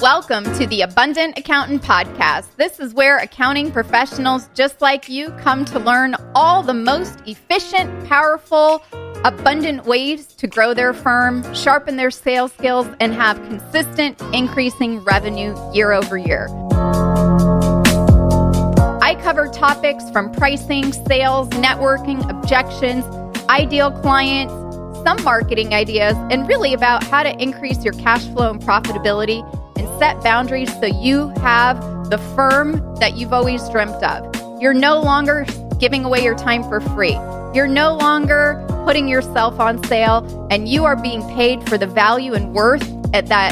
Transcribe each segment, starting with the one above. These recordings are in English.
Welcome to the Abundant Accountant Podcast. This is where accounting professionals just like you come to learn all the most efficient, powerful, abundant ways to grow their firm, sharpen their sales skills, and have consistent, increasing revenue year over year. I cover topics from pricing, sales, networking, objections, ideal clients, some marketing ideas, and really about how to increase your cash flow and profitability and set boundaries so you have the firm that you've always dreamt of. You're no longer giving away your time for free. You're no longer putting yourself on sale, and you are being paid for the value and worth that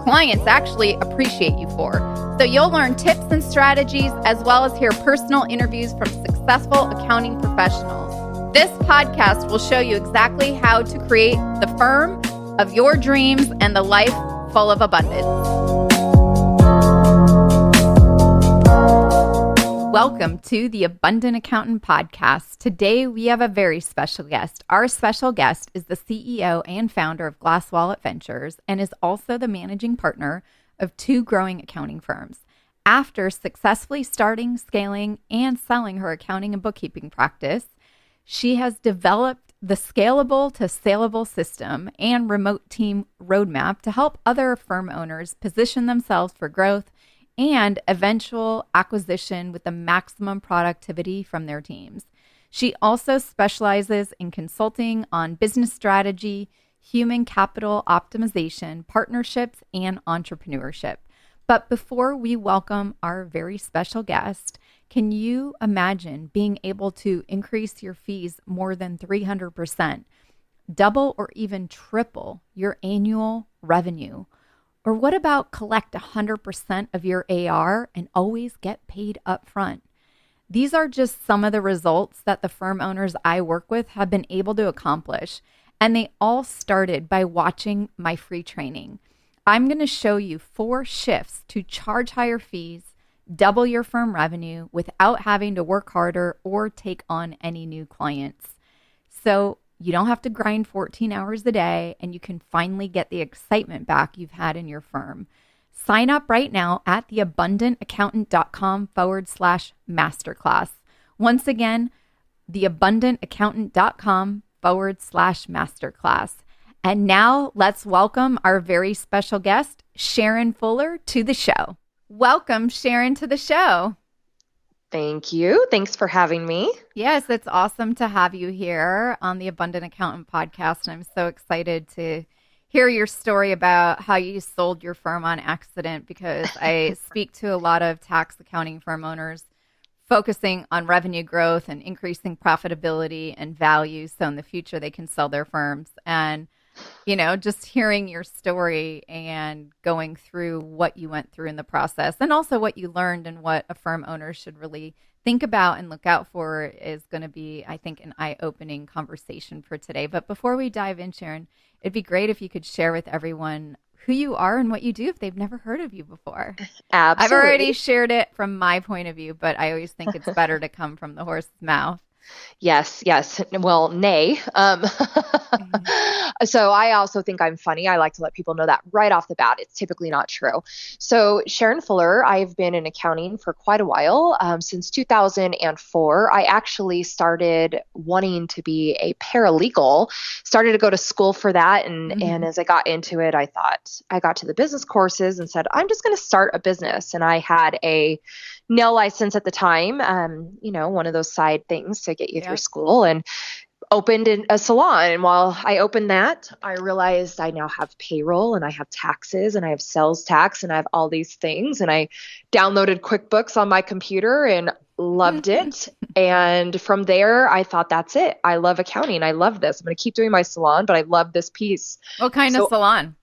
clients actually appreciate you for. So you'll learn tips and strategies as well as hear personal interviews from successful accounting professionals. This podcast will show you exactly how to create the firm of your dreams and the life full of abundance. Welcome to the Abundant Accountant Podcast. Today we have a very special guest. Our special guest is the CEO and founder of Glass Wallet Ventures and is also the managing partner of two growing accounting firms. After successfully starting, scaling, and selling her accounting and bookkeeping practice, she has developed the Scalable to Saleable system and remote team roadmap to help other firm owners position themselves for growth and eventual acquisition with the maximum productivity from their teams. She also specializes in consulting on business strategy, human capital optimization, partnerships, and entrepreneurship. But before we welcome our very special guest, can you imagine being able to increase your fees more than 300%, double or even triple your annual revenue? Or what about collect 100% of your AR and always get paid up front? These are just some of the results that the firm owners I work with have been able to accomplish. And they all started by watching my free training. I'm going to show you 4 shifts to charge higher fees, double your firm revenue without having to work harder or take on any new clients. So you don't have to grind 14 hours a day, and you can finally get the excitement back you've had in your firm. Sign up right now at theabundantaccountant.com/masterclass. Once again, theabundantaccountant.com/masterclass. And now let's welcome our very special guest, Sharrin Fuller, to the show. Welcome, Sharrin, to the show. Thank you. Thanks for having me. Yes, it's awesome to have you here on the Abundant Accountant Podcast. And I'm so excited to hear your story about how you sold your firm on accident, because I speak to a lot of tax accounting firm owners focusing on revenue growth and increasing profitability and value so in the future they can sell their firms. And you know, just hearing your story and going through what you went through in the process and also what you learned and what a firm owner should really think about and look out for is going to be, I think, an eye-opening conversation for today. But before we dive in, Sharrin, it'd be great if you could share with everyone who you are and what you do if they've never heard of you before. Absolutely. I've already shared it from my point of view, but I always think it's better to come from the horse's mouth. Yes. Well, nay. So I also think I'm funny. I like to let people know that right off the bat. It's typically not true. So Sharrin Fuller, I've been in accounting for quite a while. Since 2004, I actually started wanting to be a paralegal, started to go to school for that. And as I got into it, I thought I got to the business courses and said, I'm just going to start a business. And I had a nail license at the time, one of those side things to get you through school, and opened a salon. And while I opened that, I realized I now have payroll and I have taxes and I have sales tax and I have all these things. And I downloaded QuickBooks on my computer and loved it. And from there, I thought, that's it. I love accounting. I love this. I'm going to keep doing my salon, but I love this piece. What kind of salon?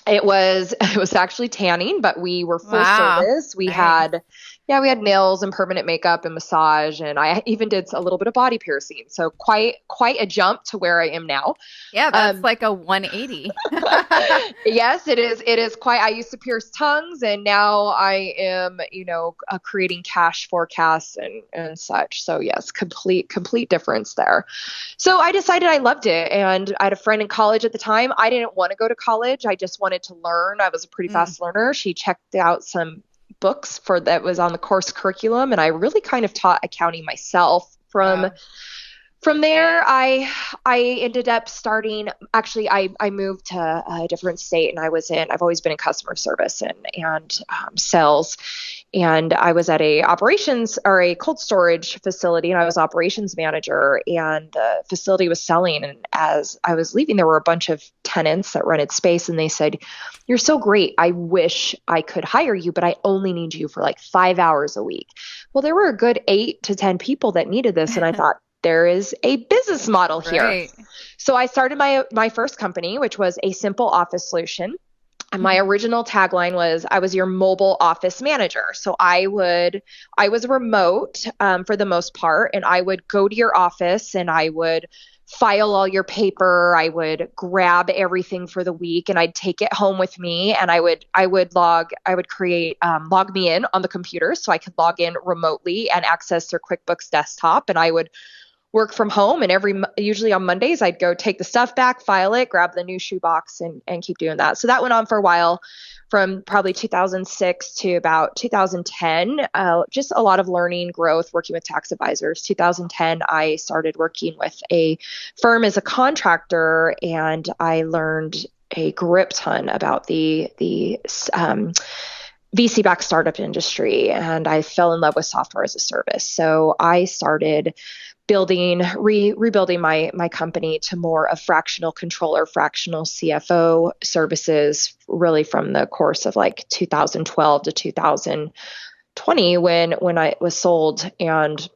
It was actually tanning, but we were full service. We had Yeah, we had nails and permanent makeup and massage, and I even did a little bit of body piercing. So quite a jump to where I am now. Yeah, that's Um, like a 180. yes, it is. It is quite. I used to pierce tongues, and now I am, creating cash forecasts and such. So yes, complete difference there. So I decided I loved it, and I had a friend in college at the time. I didn't want to go to college. I just wanted to learn. I was a pretty Mm, fast learner. She checked out some books for that was on the course curriculum, and I really kind of taught accounting myself wow. from there. I ended up starting, actually I moved to a different state, and I've always been in customer service and sales. And I was at a operations or a cold storage facility, and I was operations manager, and the facility was selling. And as I was leaving, there were a bunch of tenants that rented space, and they said, "You're so great. I wish I could hire you, but I only need you for like 5 hours a week." Well, there were a good 8 to 10 people that needed this. And I thought, there is a business model here. Right. So I started my first company, which was a simple office solution. And my original tagline was, I was your mobile office manager. So I was remote for the most part, and I would go to your office and I would file all your paper. I would grab everything for the week, and I'd take it home with me, and I would create, log me in on the computer so I could log in remotely and access their QuickBooks desktop. And I would work from home, and usually on Mondays I'd go take the stuff back, file it, grab the new shoebox, and keep doing that. So that went on for a while, from probably 2006 to about 2010. Just a lot of learning, growth, working with tax advisors. 2010, I started working with a firm as a contractor, and I learned a grip ton about the VC-backed startup industry, and I fell in love with software as a service. So I started rebuilding my company to more of fractional controller, fractional CFO services, really from the course of like 2012 to 2020 when I was sold. And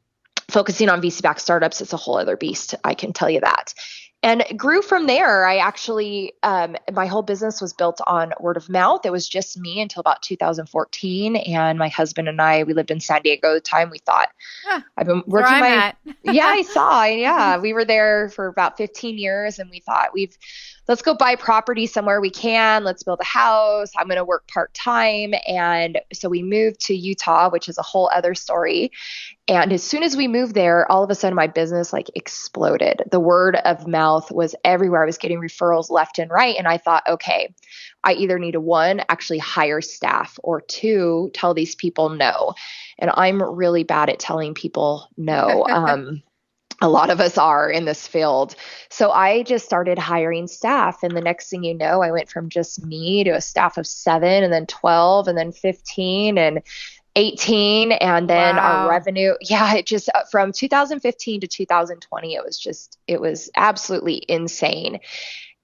focusing on VC-backed startups, it's a whole other beast, I can tell you that. And grew from there. I actually, my whole business was built on word of mouth. It was just me until about 2014. And my husband and I, we lived in San Diego at the time. We thought, Ah, I've been that's where working I'm at. yeah, I saw. Yeah, we were there for about 15 years, and we thought, let's go buy property somewhere we can. Let's build a house. I'm going to work part-time. And so we moved to Utah, which is a whole other story. And as soon as we moved there, all of a sudden my business like exploded. The word of mouth was everywhere. I was getting referrals left and right. And I thought, okay, I either need to, one, actually hire staff, or two, tell these people no. And I'm really bad at telling people no. A lot of us are in this field. So I just started hiring staff. And the next thing you know, I went from just me to a staff of 7, and then 12, and then 15, and 18. And then Wow. our revenue, yeah, it just from 2015 to 2020, it was absolutely insane.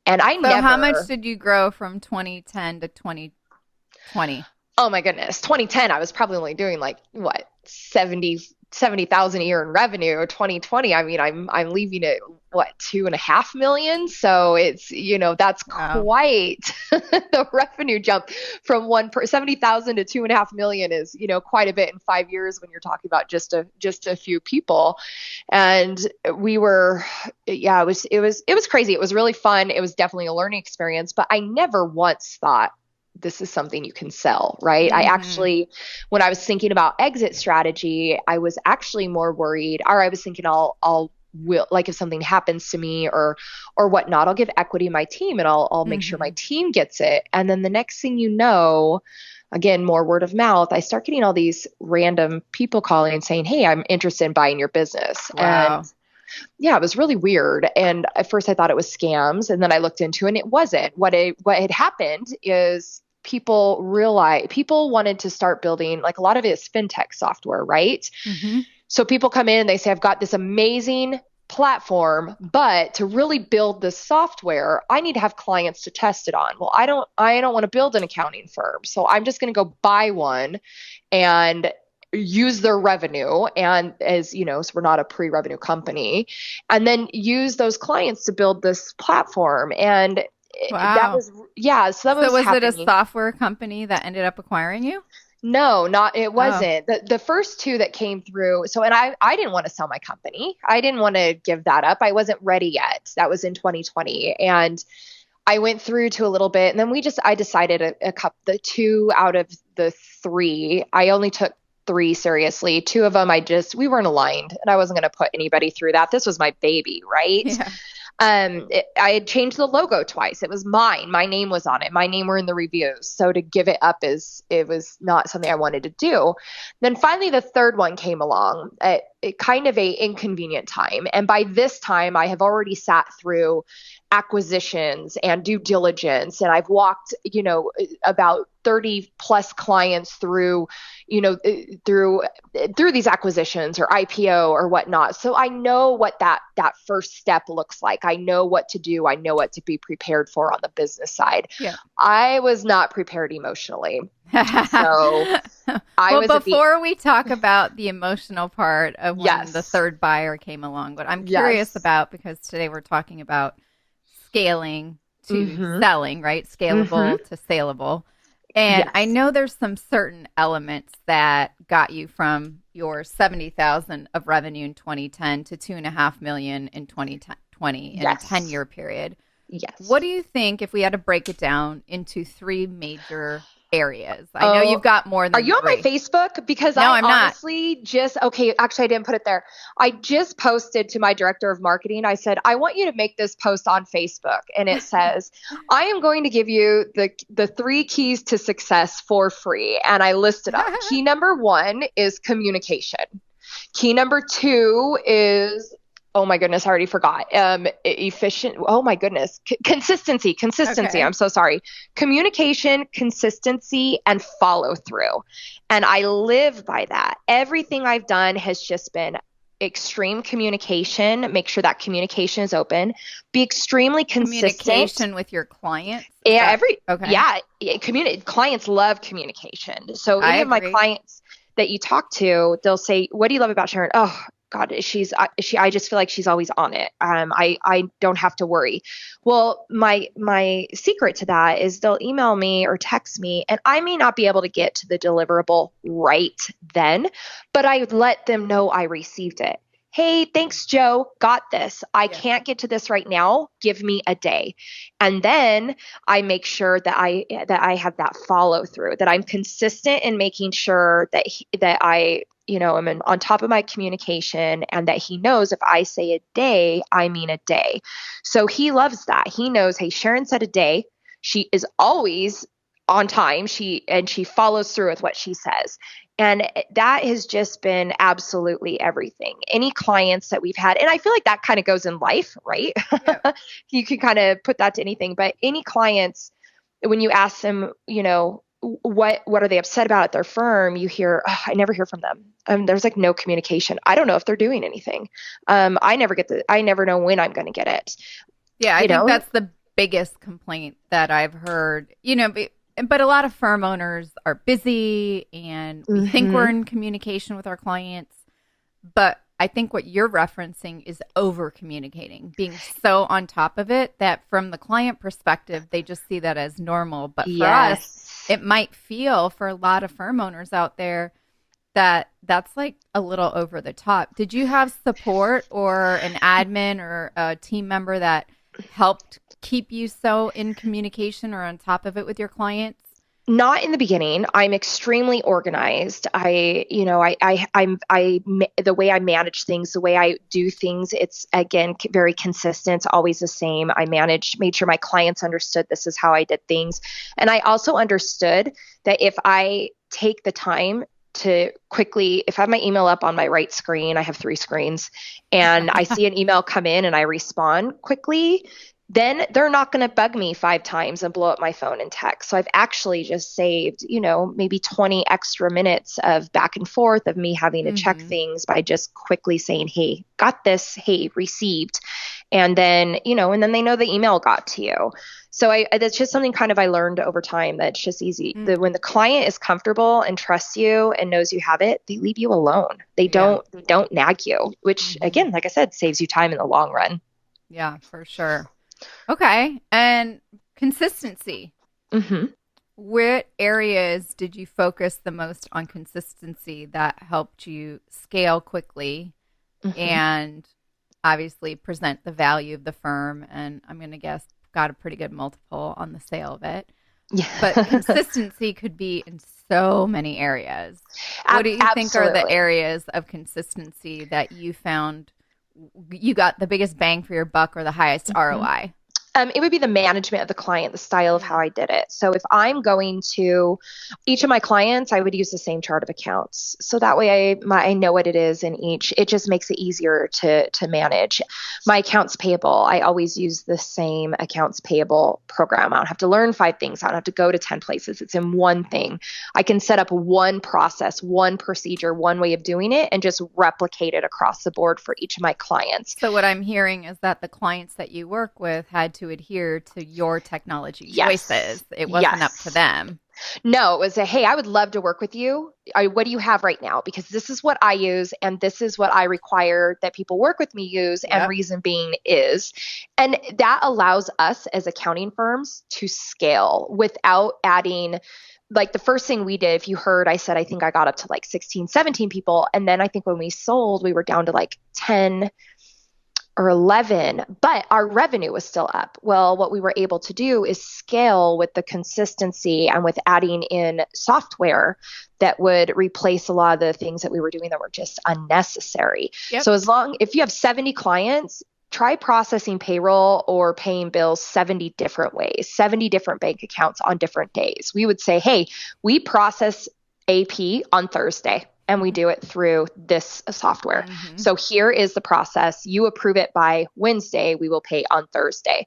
And So how much did you grow from 2010 to 2020? oh my goodness, 2010, I was probably only doing like what, 70,000 a year in revenue. 2020, I mean, I'm leaving it what, 2.5 million. So it's, that's Wow. quite the revenue jump from 70,000 to 2.5 million is, quite a bit in 5 years when you're talking about just a few people. And yeah, it was crazy. It was really fun. It was definitely a learning experience, but I never once thought this is something you can sell, right? I Hmm. actually, when I was thinking about exit strategy, I was actually more worried, or I was thinking I'll will, like, if something happens to me or whatnot, I'll give equity in my team, and I'll make sure my Hmm. team gets it. And then the next thing you know, again, more word of mouth, I start getting all these random people calling and saying, "Hey, I'm interested in buying your business." And Wow. yeah, it was really weird. And at first I thought it was scams, and then I looked into it, and it wasn't. What had happened is people wanted to start building, like, a lot of it is fintech software, right? Hmm. So people come in, they say, "I've got this amazing platform, but to really build this software, I need to have clients to test it on." Well, I don't want to build an accounting firm. So I'm just going to go buy one and use their revenue, and as you know, so we're not a pre-revenue company, and then use those clients to build this platform. And that Wow. was, yeah, so that So was was it a happening. software company that ended up acquiring you? No, not it Oh, wasn't. The first two that came through. So and I didn't want to sell my company. I didn't want to give that up. I wasn't ready yet. That was in 2020. And I went through to a little bit and then I decided a couple the two out of the three. I only took three seriously. Two of them we weren't aligned and I wasn't going to put anybody through that. This was my baby, right? yeah. I had changed the logo twice. It was mine. My name was on it. My name were in the reviews. So to give it up it was not something I wanted to do. Then finally the third one came along at kind of a inconvenient time. And by this time I have already sat through acquisitions and due diligence. And I've walked, about 30 plus clients through, through these acquisitions or IPO or whatnot. So I know what that first step looks like. I know what to do. I know what to be prepared for on the business side. Yeah. I was not prepared emotionally. So before we talk about the emotional part of when Yes. the third buyer came along, what I'm curious about, because today we're talking about scaling to selling, right? Scalable to saleable. And Yes. I know there's some certain elements that got you from your 70,000 of revenue in 2010 to 2.5 million in 2020 in Yes. a 10-year period. Yes. What do you think if we had to break it down into three major areas? I know you've got more than Are you on my three. Facebook? Because No, I I'm not. honestly actually I didn't put it there. I just posted to my director of marketing. I said, I want you to make this post on Facebook. And it says, I am going to give you the three keys to success for free. And I listed up. Key number one is communication. Key number two is, oh my goodness, I already forgot. Efficient. Oh my goodness. Consistency. Okay. I'm so sorry. Communication, consistency, and follow through. And I live by that. Everything I've done has just been extreme communication. Make sure that communication is open. Be extremely consistent. Communication with your clients? Yeah, clients love communication. So I any of my agree. clients that you talk to, they'll say, "What do you love about Sharrin?" Oh God, I just feel like she's always on it. I don't have to worry. Well, my secret to that is they'll email me or text me, and I may not be able to get to the deliverable right then, but I let them know I received it. Hey, thanks, Joe. Got this. I can't get to this right now. Give me a day. And then I make sure that I have that follow through, that I'm consistent in making sure that I am on top of my communication and that he knows if I say a day, I mean a day. So he loves that. He knows, hey, Sharrin said a day. She is always on time. She follows through with what she says. And that has just been absolutely everything. Any clients that we've had, and I feel like that kind of goes in life, right? Yeah. You can kind of put that to anything, but any clients, when you ask them, what are they upset about at their firm, you hear, oh, I never hear from them. There's like no communication. I don't know if they're doing anything. I never know when I'm going to get it. Yeah, I think that's the biggest complaint that I've heard. But a lot of firm owners are busy and we think we're in communication with our clients. But I think what you're referencing is over communicating, being so on top of it that from the client perspective, they just see that as normal. But for us, it might feel for a lot of firm owners out there that that's like a little over the top. Did you have support or an admin or a team member that helped keep you so in communication or on top of it with your clients? Not in the beginning. I'm extremely organized. The way I manage things, the way I do things, it's again very consistent. It's always the same. Made sure my clients understood this is how I did things. And I also understood that if I take the time to quickly, if I have my email up on my right screen, I have three screens, and I see an email come in and I respond quickly, then they're not going to bug me 5 times and blow up my phone and text. So I've actually just saved, maybe 20 extra minutes of back and forth of me having to check things by just quickly saying, hey, got this, hey, received. And then, and then they know the email got to you. So that's just something kind of I learned over time that's just easy. When the client is comfortable and trusts you and knows you have it, they leave you alone. They don't nag you, which again, like I said, saves you time in the long run. Yeah, for sure. Okay. And consistency. What areas did you focus the most on consistency that helped you scale quickly and obviously present the value of the firm? And I'm going to guess got a pretty good multiple on the sale of it. Yeah. But consistency could be in so many areas. What do you think are the areas of consistency that you found you got the biggest bang for your buck or the highest ROI? It would be the management of the client, the style of how I did it. So if I'm going to each of my clients, I would use the same chart of accounts. So that way I know what it is in each. It just makes it easier to manage. My accounts payable, I always use the same accounts payable program. I don't have to learn 5 things. I don't have to go to 10 places. It's in one thing. I can set up one process, one procedure, one way of doing it, and just replicate it across the board for each of my clients. So what I'm hearing is that the clients that you work with had to adhere to your technology choices. It wasn't up to them. No, it was hey, I would love to work with you. What do you have right now? Because this is what I use and this is what I require that people work with me use. And reason being is, and that allows us as accounting firms to scale without adding. Like the first thing we did, if you heard, I said, I think I got up to like 16, 17 people. And then I think when we sold, we were down to like 10 or 11, but our revenue was still up. Well, what we were able to do is scale with the consistency and with adding in software that would replace a lot of the things that we were doing that were just unnecessary. So if you have 70 clients, try processing payroll or paying bills 70 different ways, 70 different bank accounts on different days. We would say, hey, we process AP on Thursday. And we do it through this software. So here is the process. You approve it by Wednesday. We will pay on Thursday.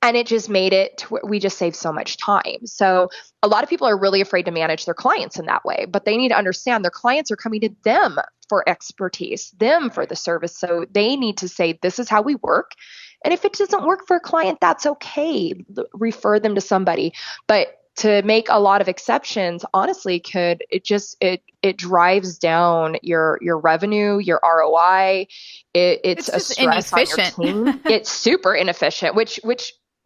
And it just made it, we just saved so much time. So a lot of people are really afraid to manage their clients in that way, but they need to understand their clients are coming to them for expertise, them for the service. So they need to say, this is how we work. And if it doesn't work for a client, that's okay. Refer them to somebody. But to make a lot of exceptions, honestly, it drives down your revenue, your ROI. It's a stress inefficient on your team. It's super inefficient, which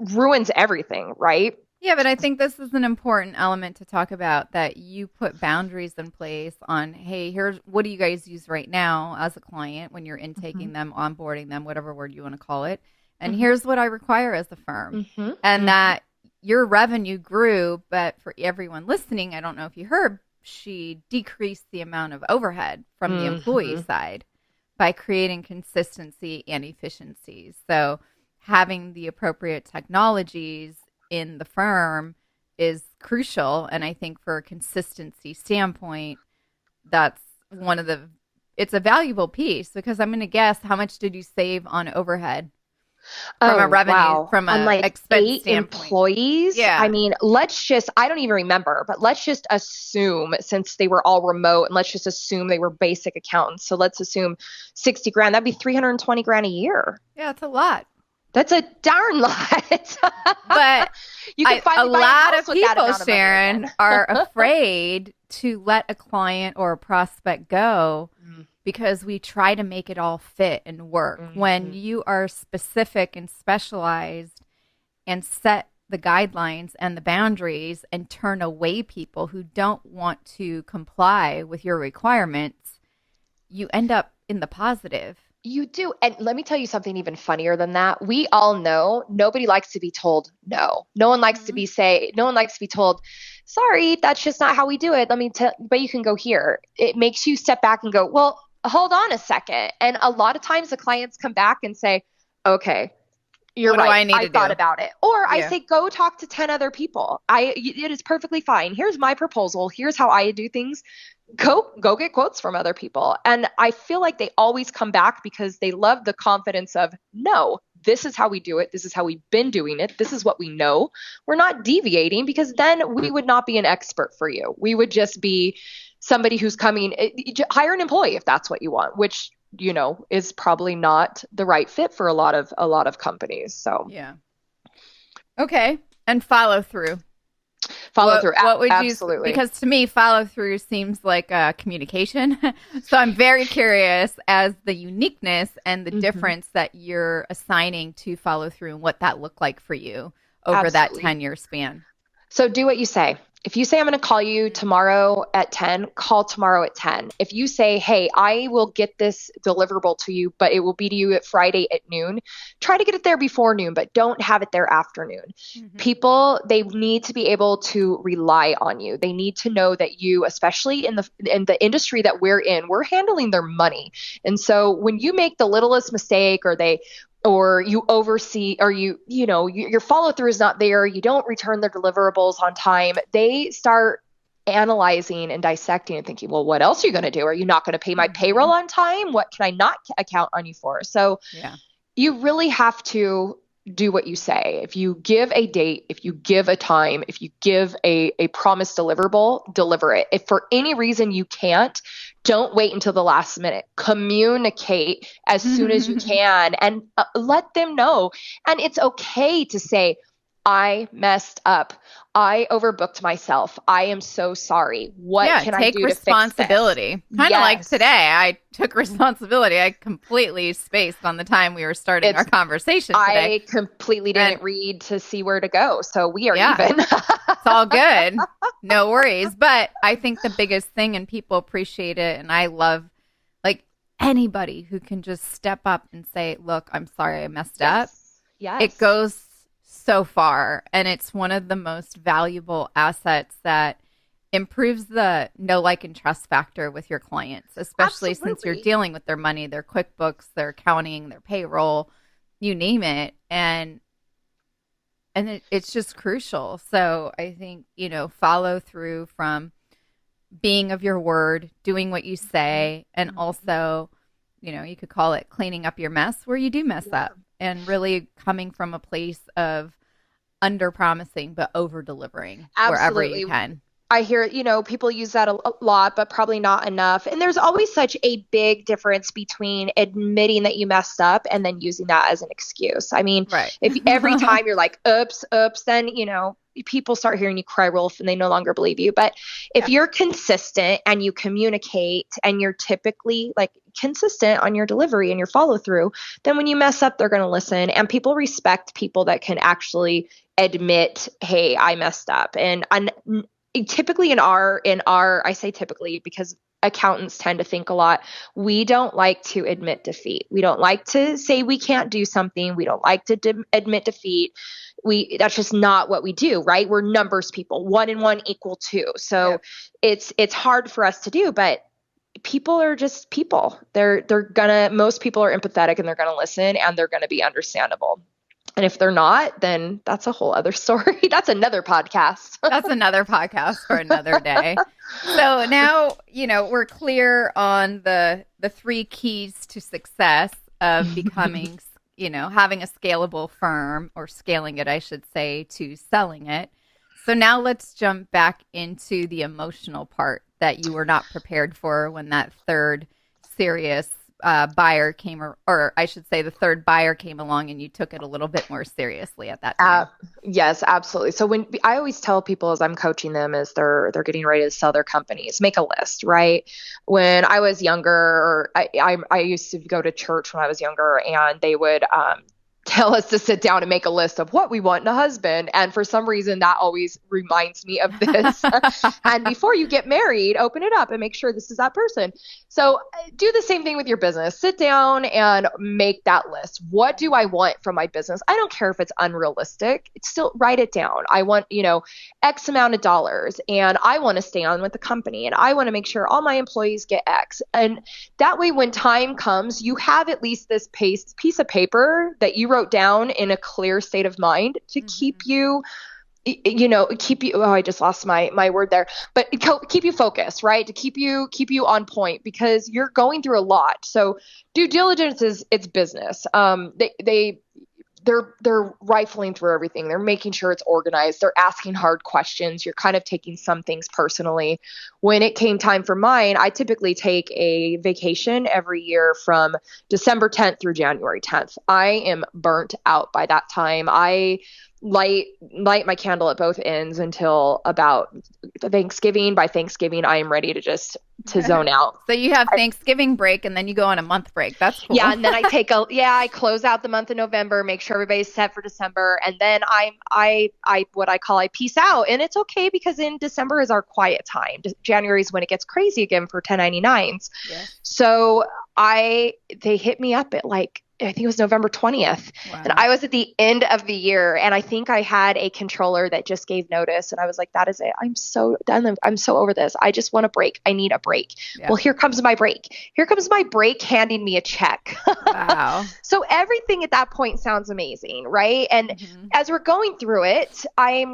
ruins everything, right? Yeah, but I think this is an important element to talk about, that you put boundaries in place on, hey, here's what do you guys use right now as a client when you're intaking them, onboarding them, whatever word you want to call it. And here's what I require as a firm. And that your revenue grew, but for everyone listening, I don't know if you heard, she decreased the amount of overhead from the employee side by creating consistency and efficiencies. So having the appropriate technologies in the firm is crucial. And I think for a consistency standpoint, that's it's a valuable piece, because I'm going to guess, how much did you save on overhead? From a revenue, from a like expense 8 standpoint. Employees. Yeah. I mean, I don't even remember, but let's just assume, since they were all remote, and let's just assume they were basic accountants. So let's assume 60 grand, that'd be 320 grand a year. Yeah, it's a lot. That's a darn lot. But you can a lot of people, Sharrin, are afraid to let a client or a prospect go because we try to make it all fit and work. When you are specific and specialized and set the guidelines and the boundaries and turn away people who don't want to comply with your requirements, you end up in the positive. You do. And let me tell you something even funnier than that. We all know nobody likes to be told no. No one likes to be told, sorry, that's just not how we do it. But you can go here. It makes you step back and go, well, hold on a second. And a lot of times the clients come back and say, okay, you're right. I thought about it. Or I say, go talk to 10 other people. It is perfectly fine. Here's my proposal. Here's how I do things. Go get quotes from other people. And I feel like they always come back because they love the confidence of, no, this is how we do it. This is how we've been doing it. This is what we know. We're not deviating, because then we would not be an expert for you. We would just be somebody who's coming, hire an employee if that's what you want, which, is probably not the right fit for a lot of companies. So, yeah. Okay. And follow through. What would absolutely. You, because to me, follow through seems like communication. So I'm very curious as the uniqueness and the difference that you're assigning to follow through and what that looked like for you over that 10-year span. So do what you say. If you say, I'm going to call you tomorrow at 10, call tomorrow at 10. If you say, hey, I will get this deliverable to you, but it will be to you at Friday at noon, try to get it there before noon, but don't have it there afternoon. People, they need to be able to rely on you. They need to know that you, especially in the industry that we're in, we're handling their money. And so when you make the littlest mistake, or you oversee, or your follow through is not there, you don't return their deliverables on time, they start analyzing and dissecting and thinking, well, what else are you going to do? Are you not going to pay my payroll on time? What can I not account on you for? So you really have to do what you say. If you give a date, if you give a time, if you give a promised deliverable, deliver it. If for any reason you can't, don't wait until the last minute. Communicate as soon as you can and let them know. And it's okay to say, I messed up. I overbooked myself. I am so sorry. What can I do to fix this? Take responsibility. Kind of like today. I took responsibility. I completely spaced on the time we were starting our conversation today. I completely didn't read to see where to go. So we are even. It's all good. No worries. But I think the biggest thing, and people appreciate it, and I love like anybody who can just step up and say, look, I'm sorry I messed up. Yes. It goes so far, and it's one of the most valuable assets that improves the know, like, and trust factor with your clients, especially since you're dealing with their money, their QuickBooks, their accounting, their payroll, you name it, and it's just crucial. So I think, follow through from being of your word, doing what you say, and also, you could call it cleaning up your mess where you do mess up, and really coming from a place of under promising but over delivering wherever you can. I hear, people use that a lot, but probably not enough. And there's always such a big difference between admitting that you messed up and then using that as an excuse. I mean, if every time you're like, oops, then, people start hearing you cry wolf and they no longer believe you. But if you're consistent and you communicate and you're typically like consistent on your delivery and your follow through, then when you mess up, they're going to listen. And people respect people that can actually admit, hey, I messed up. And typically in our, I say typically because accountants tend to think a lot, we don't like to admit defeat. We don't like to say we can't do something. We don't like to admit defeat. That's just not what we do, right? We're numbers people. 1 and 1 equal 2. So it's hard for us to do, but people are just people. Most people are empathetic and they're going to listen and they're going to be understandable. And if they're not, then that's a whole other story. That's another podcast. That's another podcast for another day. So now, we're clear on the 3 keys to success of becoming, having a scalable firm, or scaling it, I should say, to selling it. So now let's jump back into the emotional part that you were not prepared for when that third serious buyer came, or I should say the third buyer came along and you took it a little bit more seriously at that time. Yes, absolutely. So when I always tell people as I'm coaching them as they're getting ready to sell their companies, make a list, right? When I was younger, I used to go to church when I was younger, and they would tell us to sit down and make a list of what we want in a husband. And for some reason, that always reminds me of this. And before you get married, open it up and make sure this is that person. So do the same thing with your business. Sit down and make that list. What do I want from my business? I don't care if it's unrealistic. Still write it down. I want, X amount of dollars, and I want to stay on with the company, and I want to make sure all my employees get X. And that way, when time comes, you have at least this piece of paper that you wrote down in a clear state of mind to keep you, I just lost my word there, but keep you focused, right? To keep you on point, because you're going through a lot. So due diligence it's business. They're rifling through everything. They're making sure it's organized. They're asking hard questions. You're kind of taking some things personally. When it came time for mine, I typically take a vacation every year from December 10th through January 10th. I am burnt out by that time. I light my candle at both ends until about Thanksgiving. By Thanksgiving, I am ready to just to zone out. So you have Thanksgiving break and then you go on a month break. That's cool. Yeah. And then I close out the month of November, make sure everybody's set for December. And then I peace out. And it's okay because in December is our quiet time. January is when it gets crazy again for 1099s. Yeah. So they hit me up at I think it was November 20th. Wow. And I was at the end of the year. And I think I had a controller that just gave notice. And I was like, that is it. I'm so done. I'm so over this. I just want a break. I need a break. Yeah. Well, here comes my break. Here comes my break handing me a check. Wow. So everything at that point sounds amazing. Right. And as we're going through it, I'm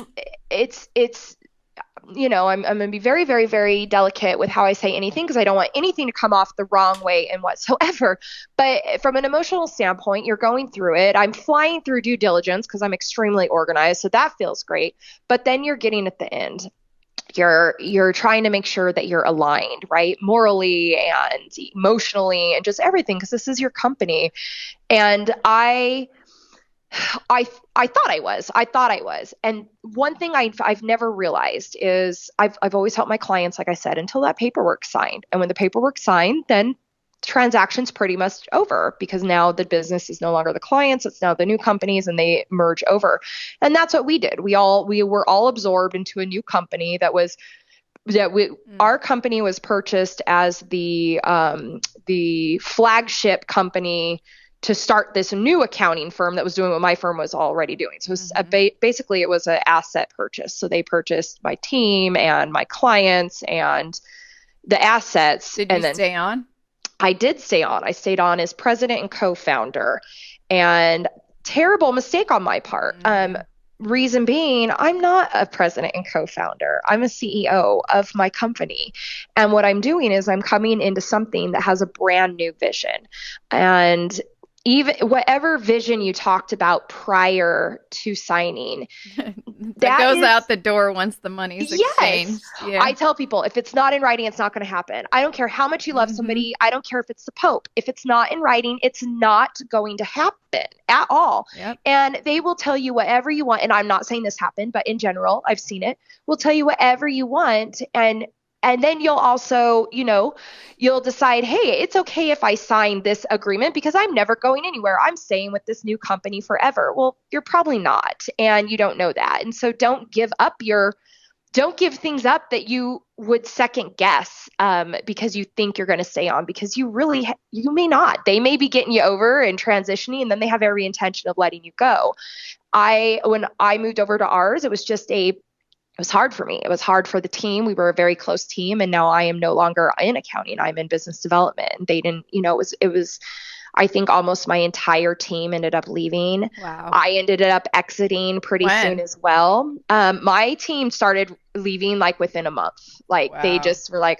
going to be very, very, very delicate with how I say anything because I don't want anything to come off the wrong way and whatsoever. But from an emotional standpoint, you're going through it. I'm flying through due diligence because I'm extremely organized. So that feels great. But then you're getting at the end. You're trying to make sure that you're aligned, right? Morally and emotionally and just everything because this is your company. And I thought I was. And one thing I've never realized is I've always helped my clients, like I said, until that paperwork's signed. And when the paperwork's signed, then transaction's pretty much over because now the business is no longer the clients. It's now the new companies and they merge over. And that's what we did. We were all absorbed into a new company our company was purchased as the flagship company to start this new accounting firm that was doing what my firm was already doing. So basically it was an asset purchase. So they purchased my team and my clients and the assets. Did you stay on? I did stay on. I stayed on as president and co-founder, and terrible mistake on my part. Reason being, I'm not a president and co-founder. I'm a CEO of my company. And what I'm doing is I'm coming into something that has a brand new vision. And even whatever vision you talked about prior to signing, that goes out the door once the money's exchanged. Yeah. I tell people, if it's not in writing, it's not going to happen. I don't care how much you love somebody. I don't care if it's the Pope. If it's not in writing, it's not going to happen at all. Yep. And they will tell you whatever you want. And I'm not saying this happened, but in general, I've seen it. We'll tell you whatever you want. And then you'll also, you'll decide, hey, it's okay if I sign this agreement because I'm never going anywhere. I'm staying with this new company forever. Well, you're probably not. And you don't know that. And so don't give things up that you would second guess because you think you're going to stay on because you may not. They may be getting you over and transitioning and then they have every intention of letting you go. When I moved over to ours, it was hard for me. It was hard for the team. We were a very close team. And now I am no longer in accounting. I'm in business development. And they didn't, it was, I think almost my entire team ended up leaving. Wow. I ended up exiting pretty soon as well. My team started leaving within a month. They just were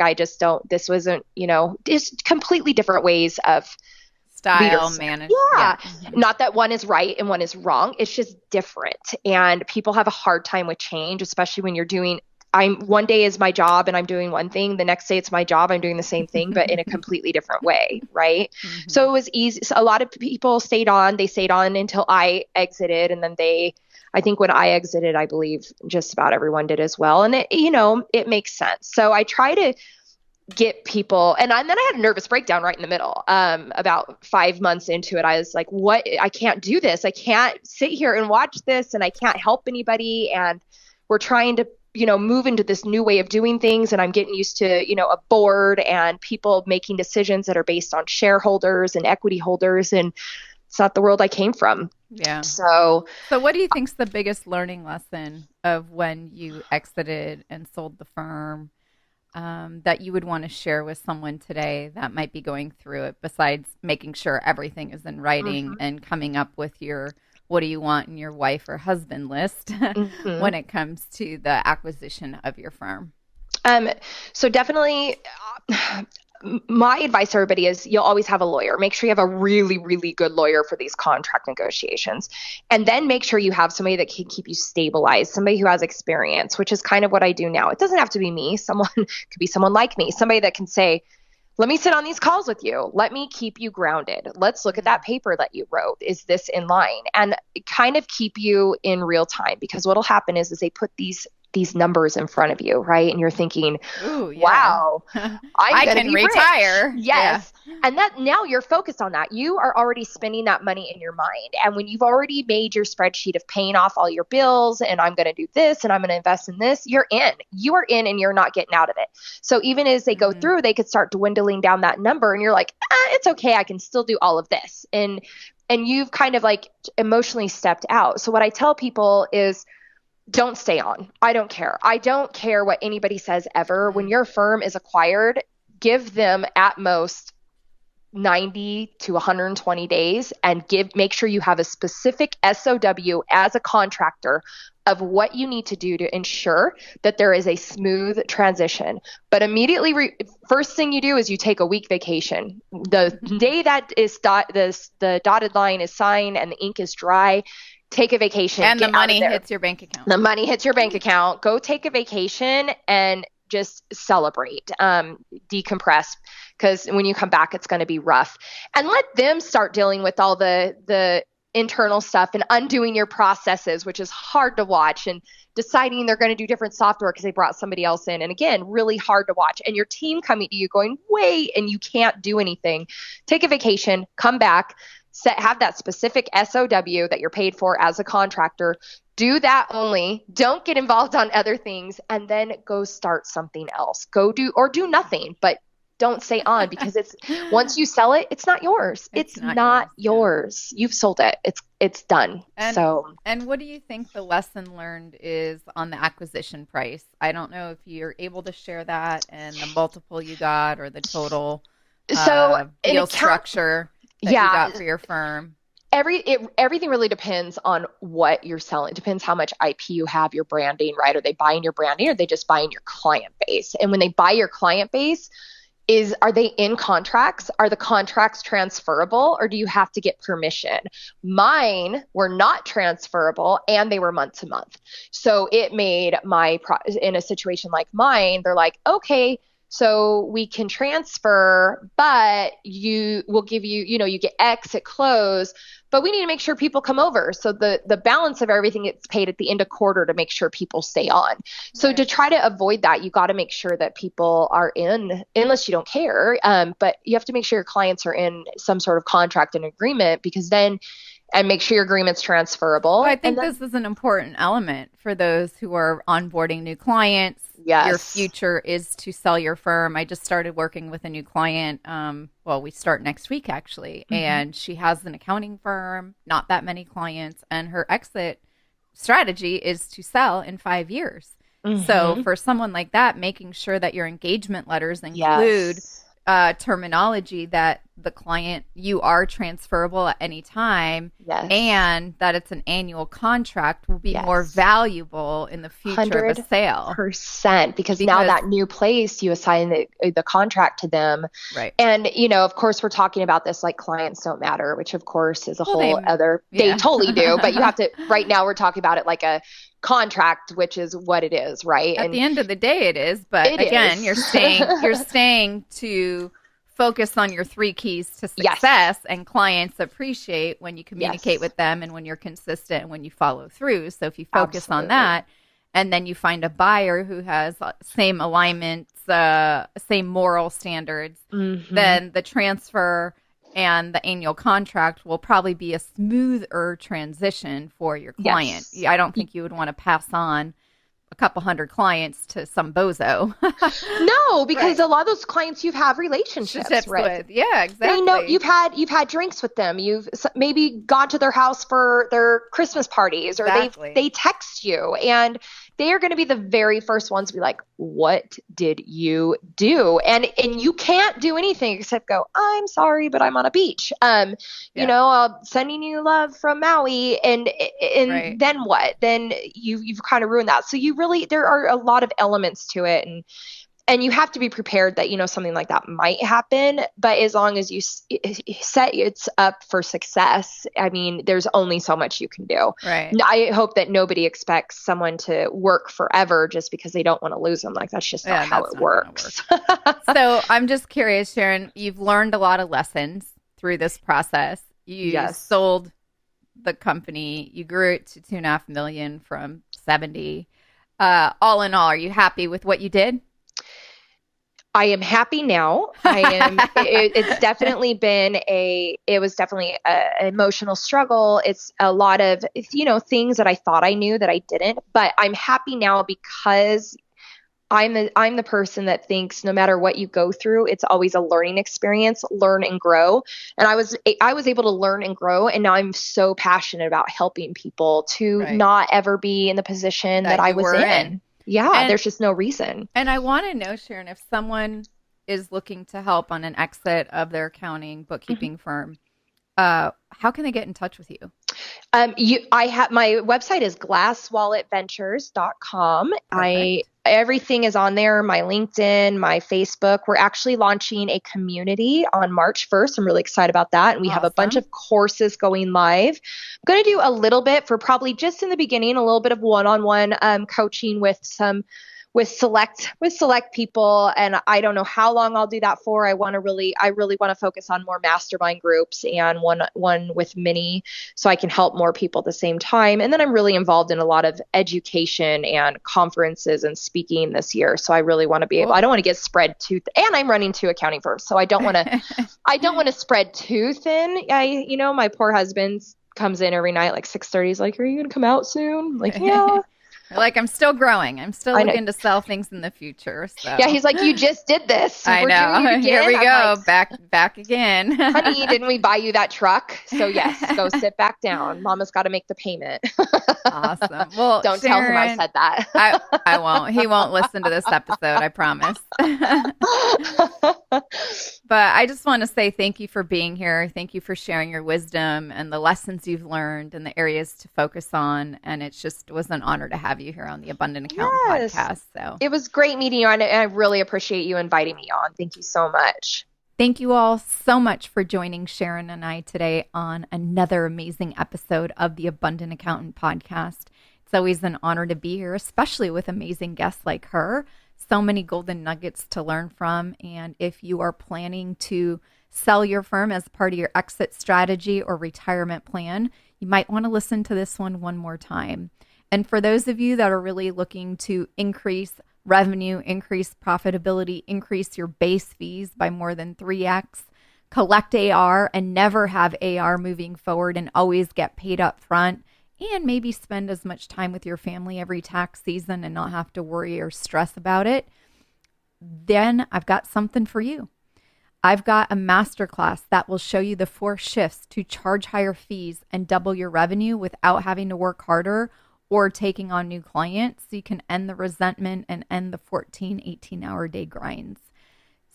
this wasn't, just completely different ways of style management. Yeah. Not that one is right and one is wrong. It's just different. And people have a hard time with change, especially when you're doing, one day is my job and I'm doing one thing. The next day it's my job. I'm doing the same thing, but in a completely different way. Right. So it was easy. So a lot of people stayed on. They stayed on until I exited. And then I think when I exited, I believe just about everyone did as well. And it makes sense. So I try to get people, and then I had a nervous breakdown right in the middle. About 5 months into it, I was like, what? I can't do this. I can't sit here and watch this and I can't help anybody. And we're trying to, move into this new way of doing things. And I'm getting used to, a board and people making decisions that are based on shareholders and equity holders. And it's not the world I came from. Yeah. So what do you think's the biggest learning lesson of when you exited and sold the firm? That you would want to share with someone today that might be going through it, besides making sure everything is in writing and coming up with your what do you want in your wife or husband list when it comes to the acquisition of your firm? So definitely my advice to everybody is you'll always have a lawyer. Make sure you have a really, really good lawyer for these contract negotiations. And then make sure you have somebody that can keep you stabilized, somebody who has experience, which is kind of what I do now. It doesn't have to be me. Someone could be someone like me, somebody that can say, let me sit on these calls with you. Let me keep you grounded. Let's look at that paper that you wrote. Is this in line? And kind of keep you in real time, because what'll happen is they put these these numbers in front of you, right? And you're thinking, ooh, yeah. wow, I I'm going to can be retire. rich. Yes. And that now you're focused on that. You are already spending that money in your mind. And when you've already made your spreadsheet of paying off all your bills and I'm going to do this and I'm going to invest in this, you're in. You are in and you're not getting out of it. So even as they go through, they could start dwindling down that number and you're like, it's okay. I can still do all of this. And you've kind of like emotionally stepped out. So what I tell people is, don't stay on. I don't care. I don't care what anybody says ever. When your firm is acquired, give them at most 90 to 120 days and make sure you have a specific SOW as a contractor of what you need to do to ensure that there is a smooth transition. But immediately, first thing you do is you take a week vacation. The day that is the dotted line is signed and the ink is dry, take a vacation. And the money hits your bank account. The money hits your bank account. Go take a vacation and just celebrate, decompress, because when you come back, it's going to be rough. And let them start dealing with all the internal stuff and undoing your processes, which is hard to watch, and deciding they're going to do different software because they brought somebody else in. And again, really hard to watch. And your team coming to you going, wait, and you can't do anything. Take a vacation, come back, have that specific SOW that you're paid for as a contractor. Do that only. Don't get involved on other things, and then go start something else. Do nothing, but don't stay on, because it's once you sell it, it's not yours. It's not yours. Yeah. You've sold it. It's done. And what do you think the lesson learned is on the acquisition price? I don't know if you're able to share that and the multiple you got or the total deal structure that you got for your firm. Everything really depends on what you're selling. It depends how much IP you have, your branding, right? Are they buying your branding or are they just buying your client base? And when they buy your client base, are they in contracts? Are the contracts transferable, or do you have to get permission? Mine were not transferable and they were month to month. So it made in a situation like mine, they're like, okay, so we can transfer, but we'll give you, you get X at close, but we need to make sure people come over. So the balance of everything gets paid at the end of quarter to make sure people stay on. So to try to avoid that, you got to make sure that people are in, unless you don't care. But you have to make sure your clients are in some sort of contract and agreement, because then, and make sure your agreement's transferable. Well, I think this is an important element for those who are onboarding new clients. Yes. Your future is to sell your firm. I just started working with a new client. We start next week, actually. Mm-hmm. And she has an accounting firm, not that many clients. And her exit strategy is to sell in 5 years. Mm-hmm. So for someone like that, making sure that your engagement letters include terminology that the client, you are transferable at any time, and that it's an annual contract will be more valuable in the future of a sale. 100%, because now that new place, you assign the contract to them. Right. And, of course, we're talking about this like clients don't matter, which of course is a whole other, they totally do, but you have to, right now we're talking about it like a contract, which is what it is, right? At the end of the day, it is. But again, you're staying to focus on your 3 keys to success, and clients appreciate when you communicate with them and when you're consistent and when you follow through. So if you focus on that, and then you find a buyer who has same alignments, same moral standards, then the transfer and the annual contract will probably be a smoother transition for your client. Yes. I don't think you would want to pass on a couple hundred clients to some bozo. No, because a lot of those clients you have relationships with. Yeah, exactly. They know you've had drinks with them. You've maybe gone to their house for their Christmas parties, or they text you, and they are going to be the very first ones to be like, what did you do? And you can't do anything except go, I'm sorry, but I'm on a beach. Sending you love from Maui. And then what? Then you've kind of ruined that. So there are a lot of elements to it. And you have to be prepared that, something like that might happen. But as long as you set it's up for success, I mean, there's only so much you can do. Right. I hope that nobody expects someone to work forever just because they don't want to lose them. Like, that's just not how it works. So I'm just curious, Sharrin, you've learned a lot of lessons through this process. You sold the company. You grew it to $2.5 million from 70. All in all, are you happy with what you did? I am happy now. It's definitely it was definitely an emotional struggle. It's a lot of, things that I thought I knew that I didn't, but I'm happy now because I'm the person that thinks no matter what you go through, it's always a learning experience, learn and grow. And I was able to learn and grow. And now I'm so passionate about helping people to Right. not ever be in the position that I You was were in. Yeah, And there's just no reason. and I want to know, Sharrin, if someone is looking to help on an exit of their accounting bookkeeping firm, how can they get in touch with you? I have my website is glasswalletventures.com. Perfect. Everything is on there, my LinkedIn, my Facebook. We're actually launching a community on March 1st. I'm really excited about that. And we have a bunch Awesome. of courses going live. I'm going to do a little bit for probably just in the beginning, a little bit of one-on-one coaching with select people, and I don't know how long I'll do that for. I really want to focus on more mastermind groups and one with many, so I can help more people at the same time. And then I'm really involved in a lot of education and conferences and speaking this year. So I really want to be able. I don't want to get spread too, and I'm running two accounting firms, so I don't want to. I don't want to spread too thin. My poor husband comes in every night like 6:30. He's like, "Are you gonna come out soon?" I'm like, yeah. Like, I'm still growing. I'm still looking to sell things in the future. So yeah, he's like, you just did this. I know. Here we go. Like, back again. Honey, didn't we buy you that truck? So yes, go sit back down. Mama's got to make the payment. Awesome. Well, don't tell him I said that. I won't. He won't listen to this episode, I promise. But I just want to say thank you for being here. Thank you for sharing your wisdom and the lessons you've learned and the areas to focus on. And it just was an honor to have you here on the Abundant Accountant podcast. So it was great meeting you, and I really appreciate you inviting me on. Thank you so much. Thank you all so much for joining Sharrin and I today on another amazing episode of the Abundant Accountant podcast. It's always an honor to be here, especially with amazing guests like her. So many golden nuggets to learn from. And if you are planning to sell your firm as part of your exit strategy or retirement plan, you might want to listen to this one more time. And for those of you that are really looking to increase revenue, increase profitability, increase your base fees by more than 3x, collect AR and never have AR moving forward and always get paid up front, and maybe spend as much time with your family every tax season and not have to worry or stress about it, then I've got something for you. I've got a masterclass that will show you the 4 shifts to charge higher fees and double your revenue without having to work harder or taking on new clients, so you can end the resentment and end the 14, 18-hour day grinds.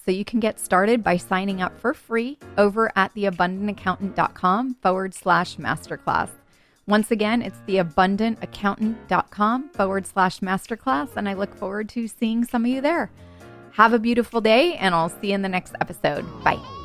So you can get started by signing up for free over at theabundantaccountant.com/masterclass. Once again, it's theabundantaccountant.com/masterclass, and I look forward to seeing some of you there. Have a beautiful day, and I'll see you in the next episode. Bye.